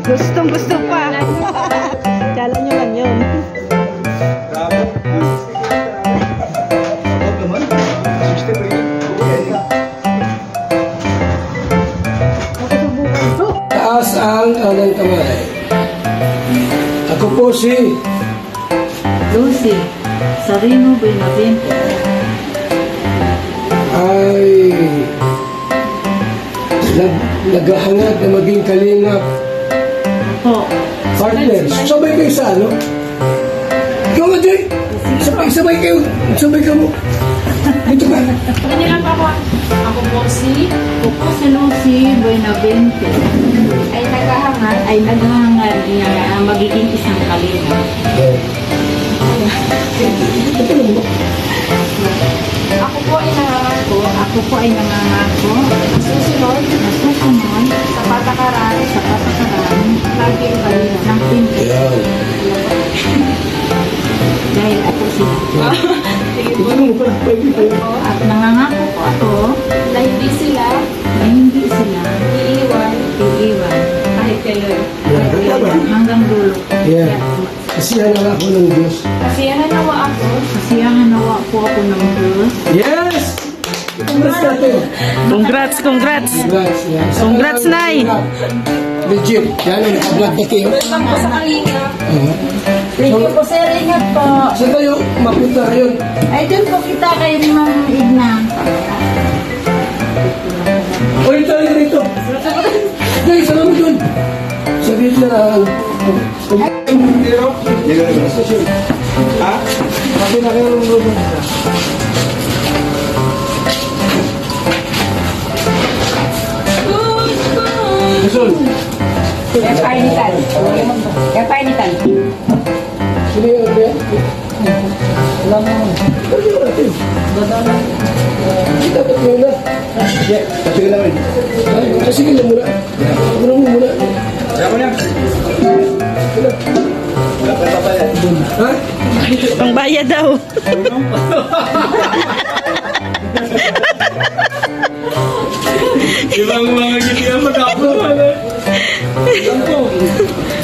Gustong gusto pa. Kala nyo lang yun. Taas ang anong kamay. Ako po si Lucy Sarino Benavente. ay naghahangad na maging kalingap Po. partners. Sabay kayo sa ano? Ikaw nga, Jay! Sabay kayo! Sabay ka mo! Dito ka! Ganyan lang po ako. Ako po si Ako po si Lucy Benavente. ay naghahangad Na magiging isang kalingap. Ako po ay nangangako Ako po ay nangangako susunod na susunod sa patakaran sa patakaran ng Team Kalingap. ng pinto. Ayan. Dahil ako sila. Sige po. Ito mo pala. At nangangako po ako Na hindi sila na hindi sila iiwan iiwan kahit kailan. hanggang dulo. Yeah. Kasiyahan na ako ng Diyos. Kasi yan ang nawa ako. Kasiyahan nawa po ako ng Diyos. Yes! Congrats natin. Congrats, congrats. Congrats. Yan. Congrats, Nay. Legit. Yan ang nakablog na kayo. Welcome po sa Kalingap. Thank you po, sir. Ingat po. Saan tayo mapunta ngayon? Ay, dun po kita kay Ma'am Igna. Uy, tayo rito. Guys, alam mo dun. Sabihin na lang. Ha? Sabi na kayo ng lubong. Luzon. Kaya painitan. Kaya painitan. Sino yung ano yan? Alam mo. Ano natin? Dapat ngayon na. Sige na rin. Sige na muna. Muna mo muna. Kaya mo na. Wala pa papayad. Ha? Pangbayad daw. Ibang mga ganyan magkakaroon.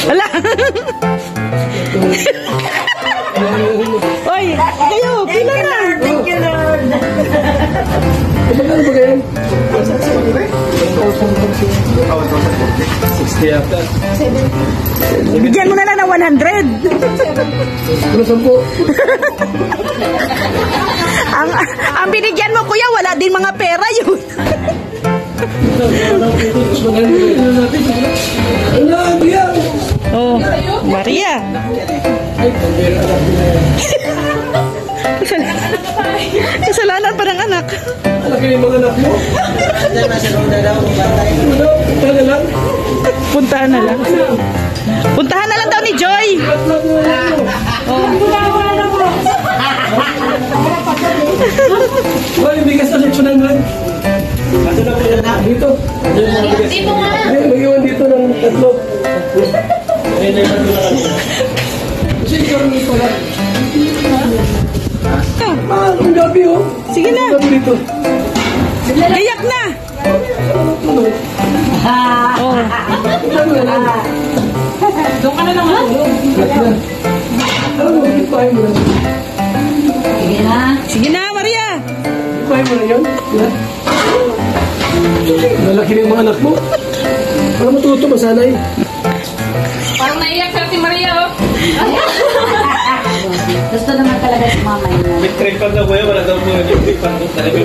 Wala. Oy, kayo, pila na. Thank you, Lord. Magkano ba ganyan? 60 yata. Bigyan mo na lang ng 100. Ano 10? Ang binigyan mo, kuya, wala din mga pera yun. Ano, Bia? Oh, Maria. Kasalanan pa ng anak. Laki yung mga anak mo? Ano? Punta na lang? Puntahan na lang. Puntahan na lang daw ni Joy. Hoy, bigas na lechonan man. Dito. Dito nga. Mag-iwan dito ng 3. Kasi ikaw rin pala. Ang gabi oh. Sige na. Gabi dito. Gayak na. Oh. Doon ka na lang matulog. Alam mo, ipahin mo na. Sige na. Sige na, Maria. Ipahin mo na yun. Malaki na yung mga anak mo. Para matuto masanay. Parang naiyak sa si Maria, oh. Gusto naman talaga si mama yun. May tripod na kuya, wala daw po yung tripod ko talaga.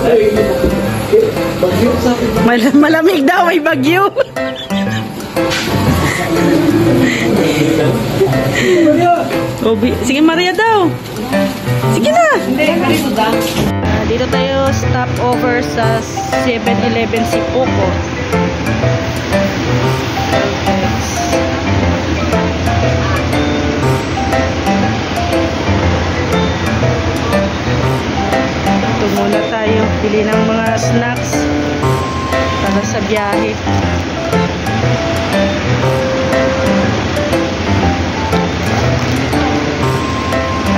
Ay, bagyo sa akin. Malamig daw, may bagyo. Maria! Sige, Maria daw. Sige na. Dito daw. Dito tayo stop over sa 7-Eleven Sipuko. Ito muna tayo. Bili ng mga snacks para sa biyahe.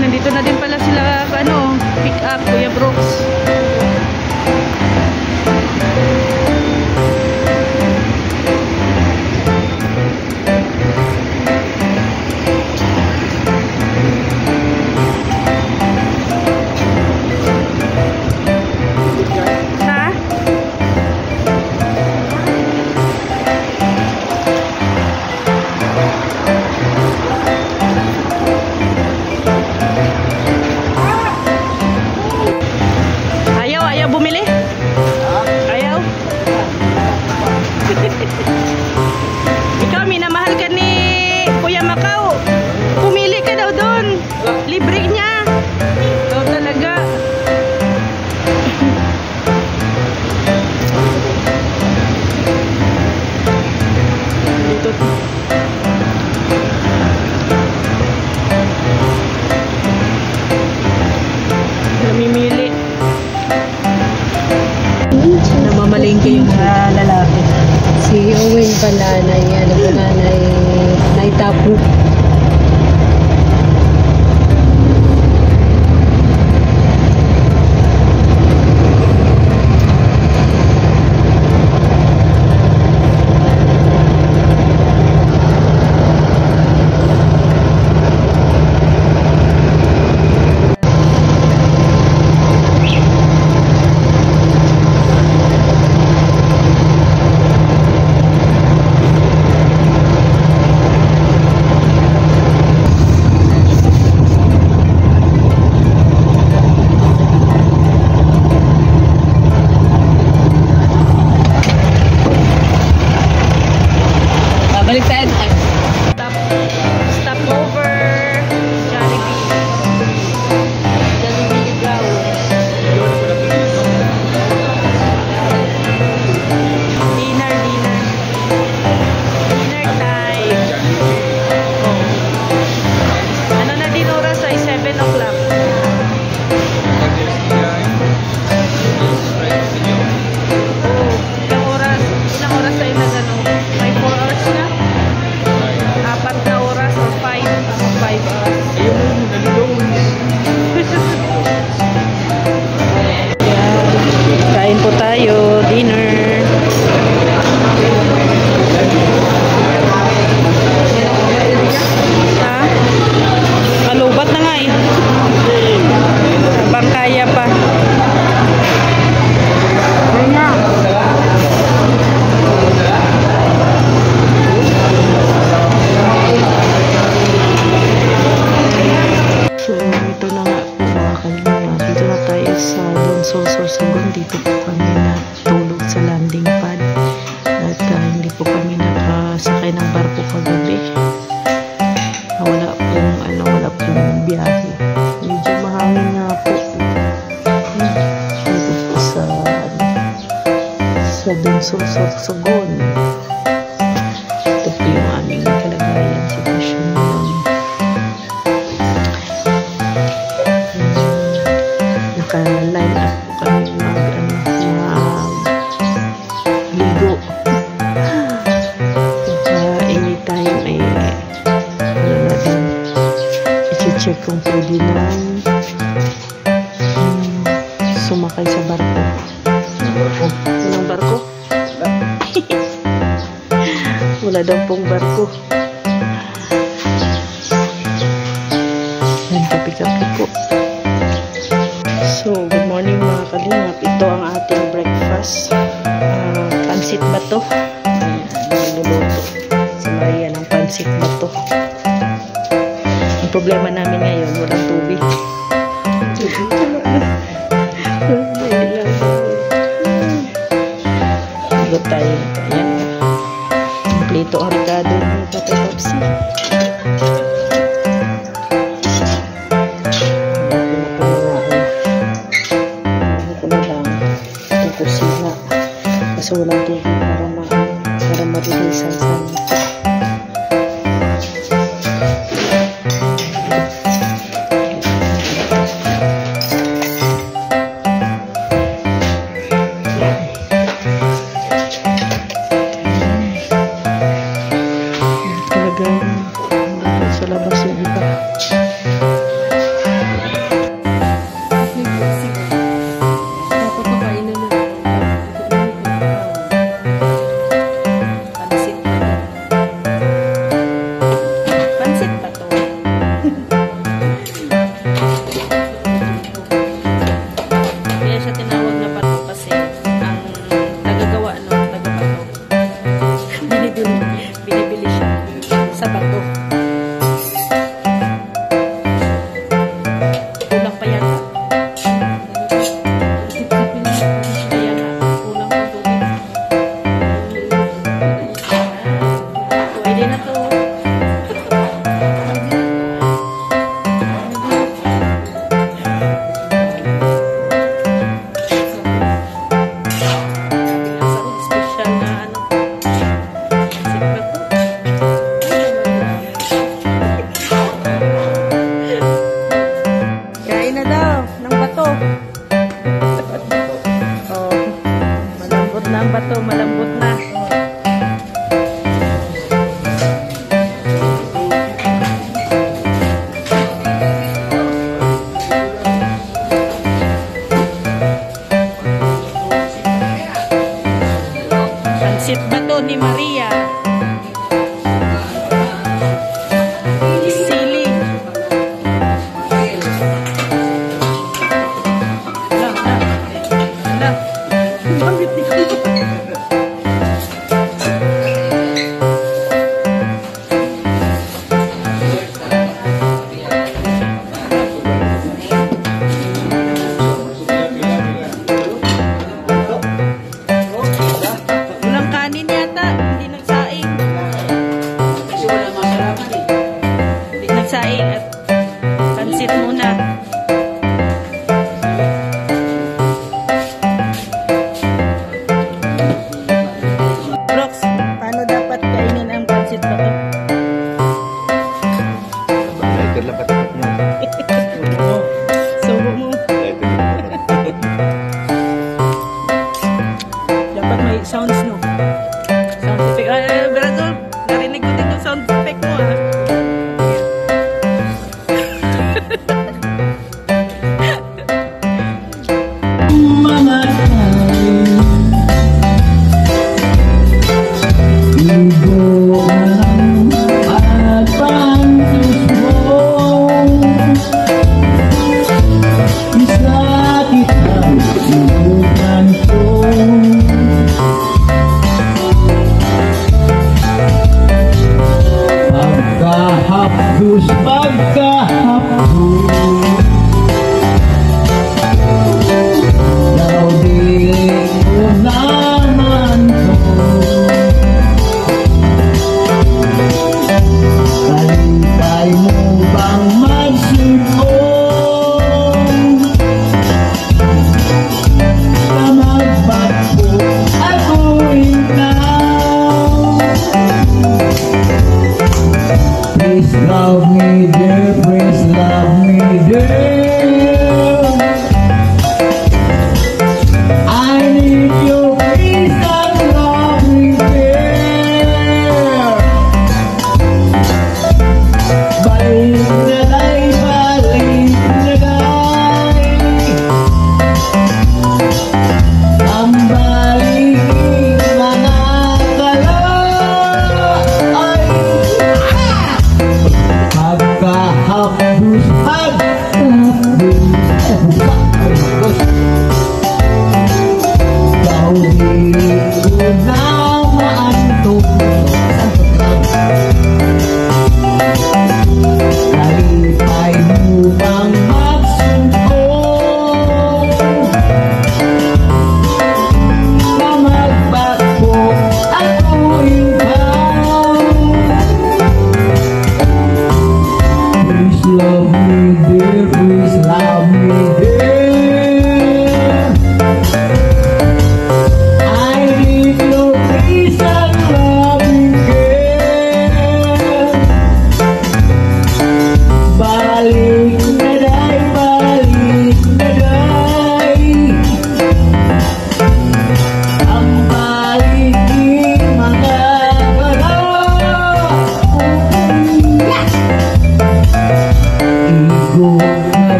Nandito na din pala sila, pick up, Kuya Brooks. pala naitapo. Baliktad. Stop over Jollibee. Jollibee Ligaw. Dinner time. Ano na din oras ay 7 o'clock. Ilang oras tayo na gano'n? May 4 hours na? 4 na oras or 5 hours. Kain po tayo, dinner. Ha? Kalubat na nga eh. Bangkaya pa. So, ito na nga po mga kalina. Dito na tayo sa Donsol Sorsogon. Dito po kami natulog sa landing pad. At hindi po kami nakasakay ng barko kagabi. Wala pong biyahe. Medyo mahangin nga po. Dito po sa Donsol Sorsogon. Ito po yung aming kalagayan, sitwasyon naman. Naka-line up po kami ligo. Anytime ay natin i-check kung pwede nang sumakay sa barko. Walang barko? Wala daw pong barko. Yan, kapi-kapi po. So, good morning mga kalingap. Ito ang ating breakfast. Pansit bato. Niluluto si Maria ng pansit bato. Ang problema namin ngayon, walang tubig. Igot tayo. Ayan. Kompleto ang rekado ng Tatay Popsi. Kasi walang tubig para marilisan sa nito. Talagang sa labas yung iba. ni Marie.